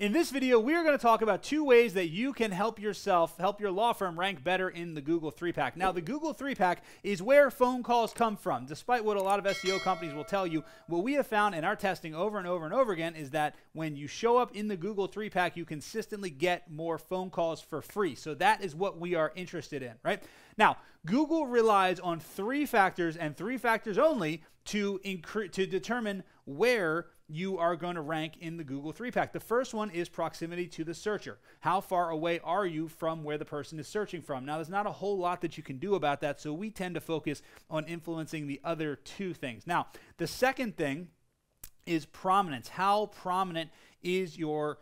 In this video, we are going to talk about 2 ways that you can help your law firm rank better in the Google 3-Pack. Now, the Google 3-Pack is where phone calls come from. Despite what a lot of SEO companies will tell you, what we have found in our testing over and over and over again is that when you show up in the Google 3-Pack, you consistently get more phone calls for free. So that is what we are interested in, right? Now, Google relies on 3 factors and 3 factors only to determine where you are going to rank in the Google 3-Pack. The first one is proximity to the searcher. How far away are you from where the person is searching from? Now, there's not a whole lot that you can do about that, so we tend to focus on influencing the other 2 things. Now, the second thing is prominence. How prominent is your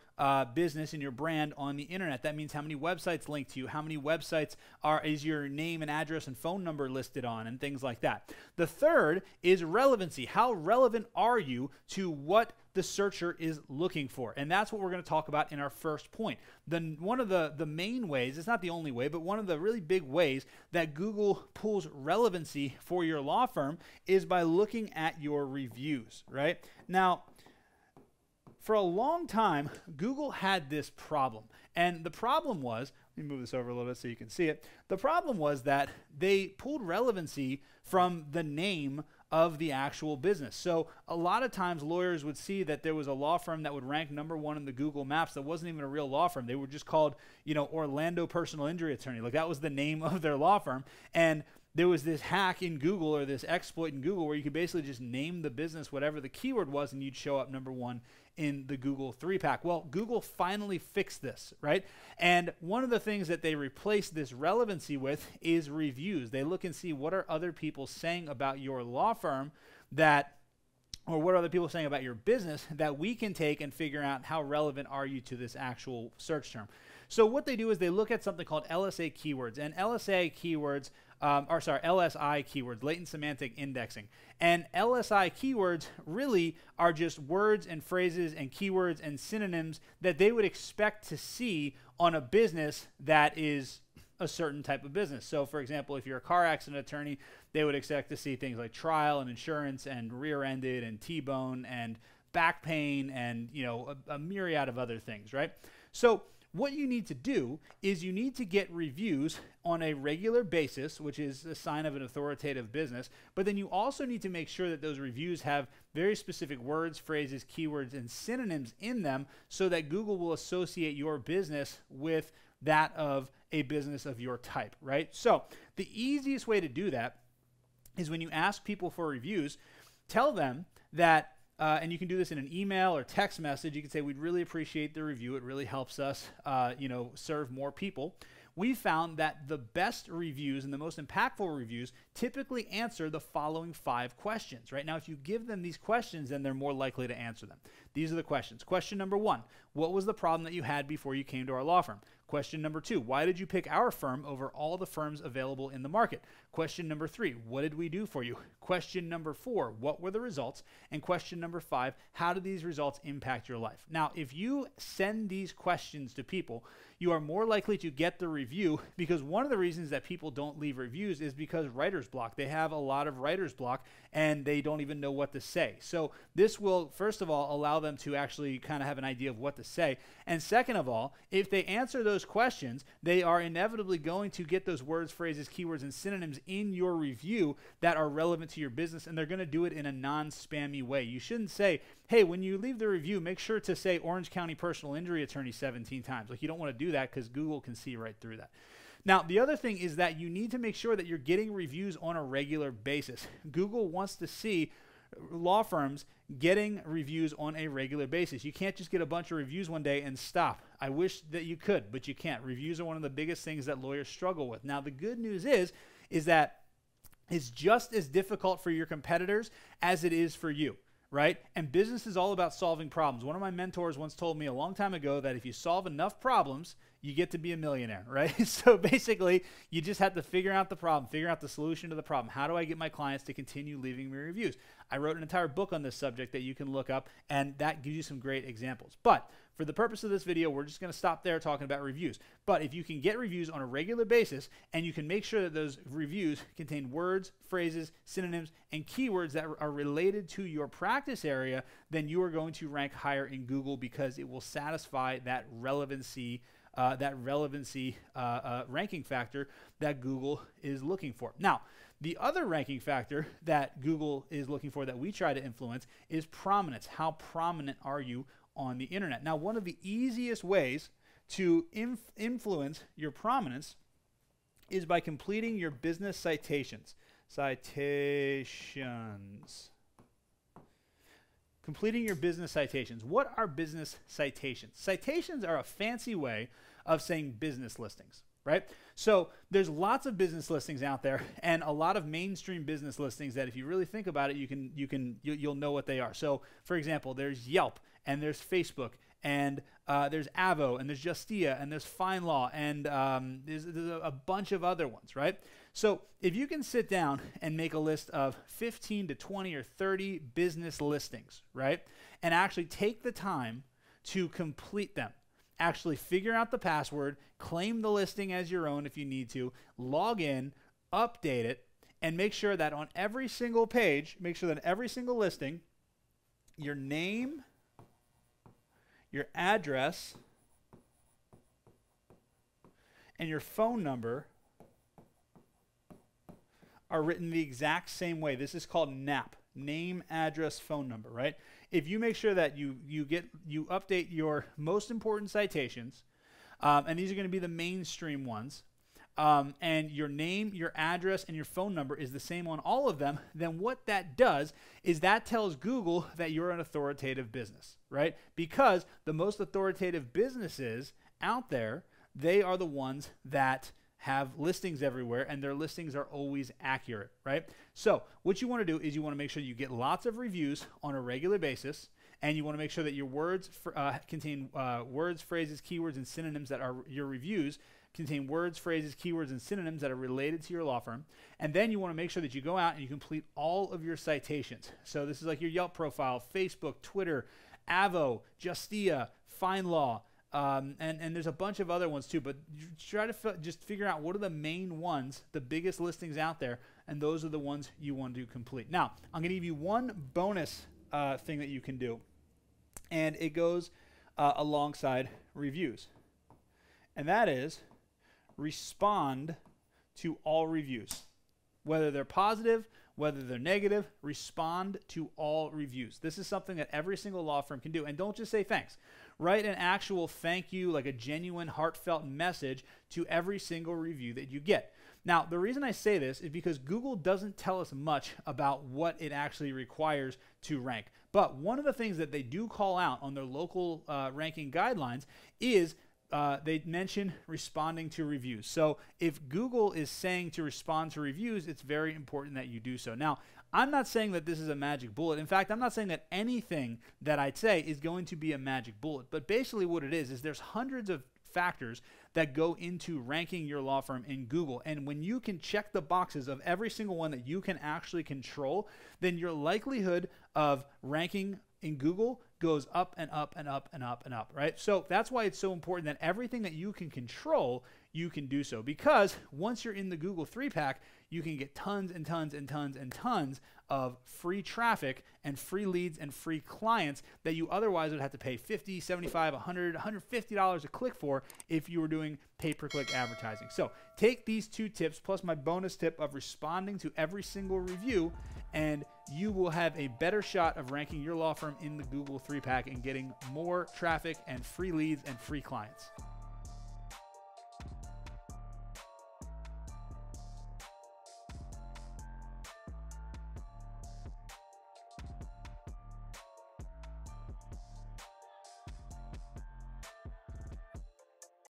business and your brand on the internet? That means how many websites link to you, how many websites is your name and address and phone number listed on, and things like that. The third is relevancy. How relevant are you to what the searcher is looking for? And that's what we're going to talk about in our first point. One of the main ways, it's not the only way, but one of the really big ways that Google pulls relevancy for your law firm is by looking at your reviews, right? Now, for a long time, Google had this problem. And the problem was, let me move this over a little bit so you can see it. The problem was that they pulled relevancy from the name of the actual business. So a lot of times lawyers would see that there was a law firm that would rank #1 in the Google Maps that wasn't even a real law firm. They were just called, Orlando Personal Injury Attorney. Like, that was the name of their law firm. And there was this hack in Google, or this exploit in Google, where you could basically just name the business whatever the keyword was, and you'd show up #1 in the Google 3-Pack. Well, Google finally fixed this, right? And one of the things that they replaced this relevancy with is reviews. They look and see what are other people saying about your law firm or what are other people saying about your business that we can take and figure out how relevant are you to this actual search term. So what they do is they look at something called LSA keywords, and LSI keywords, latent semantic indexing. And LSI keywords really are just words and phrases and keywords and synonyms that they would expect to see on a business that is a certain type of business. So, for example, if you're a car accident attorney, they would expect to see things like trial and insurance and rear-ended and T-bone and back pain and, a myriad of other things, right? So what you need to do is you need to get reviews on a regular basis, which is a sign of an authoritative business, but then you also need to make sure that those reviews have very specific words, phrases, keywords, and synonyms in them so that Google will associate your business with that of a business of your type, right? So the easiest way to do that is when you ask people for reviews, tell them that and you can do this in an email or text message. You can say, we'd really appreciate the review. It really helps us, serve more people. We found that the best reviews and the most impactful reviews typically answer the following 5 questions, right? Now, if you give them these questions, then they're more likely to answer them. These are the questions. Question number 1, what was the problem that you had before you came to our law firm? Question number 2, why did you pick our firm over all the firms available in the market? Question number 3, what did we do for you? Question number 4, what were the results? And question number 5, how did these results impact your life? Now, if you send these questions to people, you are more likely to get the review, because one of the reasons that people don't leave reviews is because writer's block. They have a lot of writer's block and they don't even know what to say. So this will, first of all, allow them to actually kind of have an idea of what to say. And second of all, if they answer those questions, they are inevitably going to get those words, phrases, keywords, and synonyms in your review that are relevant to your business, and they're going to do it in a non-spammy way. You shouldn't say, hey, when you leave the review, make sure to say Orange County Personal Injury Attorney 17 times. Like, you don't want to do that because Google can see right through that. Now, the other thing is that you need to make sure that you're getting reviews on a regular basis. Google wants to see law firms getting reviews on a regular basis. You can't just get a bunch of reviews one day and stop. I wish that you could, but you can't. Reviews are one of the biggest things that lawyers struggle with. Now, the good news is that it's just as difficult for your competitors as it is for you, right? And business is all about solving problems. One of my mentors once told me a long time ago that if you solve enough problems, you get to be a millionaire, right? So basically, you just have to figure out the problem, figure out the solution to the problem. How do I get my clients to continue leaving me reviews? I wrote an entire book on this subject that you can look up, and that gives you some great examples. But for the purpose of this video, we're just going to stop there talking about reviews. But if you can get reviews on a regular basis, and you can make sure that those reviews contain words, phrases, synonyms, and keywords that are related to your practice area, then you are going to rank higher in Google because it will satisfy that relevancy ranking factor that Google is looking for. Now, the other ranking factor that Google is looking for that we try to influence is prominence. How prominent are you on the internet? Now, one of the easiest ways to influence your prominence is by completing your business citations. Completing your business citations. What are business citations? Citations are a fancy way of saying business listings, right? So there's lots of business listings out there, and a lot of mainstream business listings that if you really think about it, you'll know what they are. So for example, there's Yelp, and there's Facebook, and there's Avo, and there's Justia, and there's FindLaw, and there's a bunch of other ones, right? So if you can sit down and make a list of 15 to 20 or 30 business listings, right, and actually take the time to complete them, actually figure out the password, claim the listing as your own if you need to, log in, update it, and make sure that on every single page, make sure that every single listing, your name, your address, and your phone number are written the exact same way. This is called NAP, name, address, phone number, right? If you make sure that you update your most important citations, and these are going to be the mainstream ones, and your name, your address, and your phone number is the same on all of them, then what that does is that tells Google that you're an authoritative business, right? Because the most authoritative businesses out there, they are the ones that have listings everywhere, and their listings are always accurate, right? So what you want to do is you want to make sure you get lots of reviews on a regular basis, and you want to make sure that your words contain words, phrases, keywords, and synonyms that are your reviews contain words, phrases, keywords, and synonyms that are related to your law firm. And then you want to make sure that you go out and you complete all of your citations. So this is like your Yelp profile, Facebook, Twitter, Avo, Justia, FindLaw, and there's a bunch of other ones too, but try to just figure out what are the main ones, the biggest listings out there, and those are the ones you want to complete. Now, I'm going to give you one bonus thing that you can do, and it goes alongside reviews, and that is respond to all reviews. Whether they're positive, whether they're negative, respond to all reviews. This is something that every single law firm can do. And don't just say thanks. Write an actual thank you, like a genuine, heartfelt message to every single review that you get. Now, the reason I say this is because Google doesn't tell us much about what it actually requires to rank. But one of the things that they do call out on their local ranking guidelines is they mention responding to reviews. So if Google is saying to respond to reviews, it's very important that you do so. Now, I'm not saying that this is a magic bullet. In fact, I'm not saying that anything that I'd say is going to be a magic bullet. But basically what it is there's hundreds of factors that go into ranking your law firm in Google. And when you can check the boxes of every single one that you can actually control, then your likelihood of ranking in Google goes up and up and up and up and up, right? So that's why it's so important that everything that you can control, you can do so. Because once you're in the Google 3-pack, you can get tons and tons and tons and tons of free traffic and free leads and free clients that you otherwise would have to pay $50, $75, $100, $150 a click for if you were doing pay-per-click advertising. So take these 2 tips plus my bonus tip of responding to every single review, and you will have a better shot of ranking your law firm in the Google 3-pack and getting more traffic and free leads and free clients.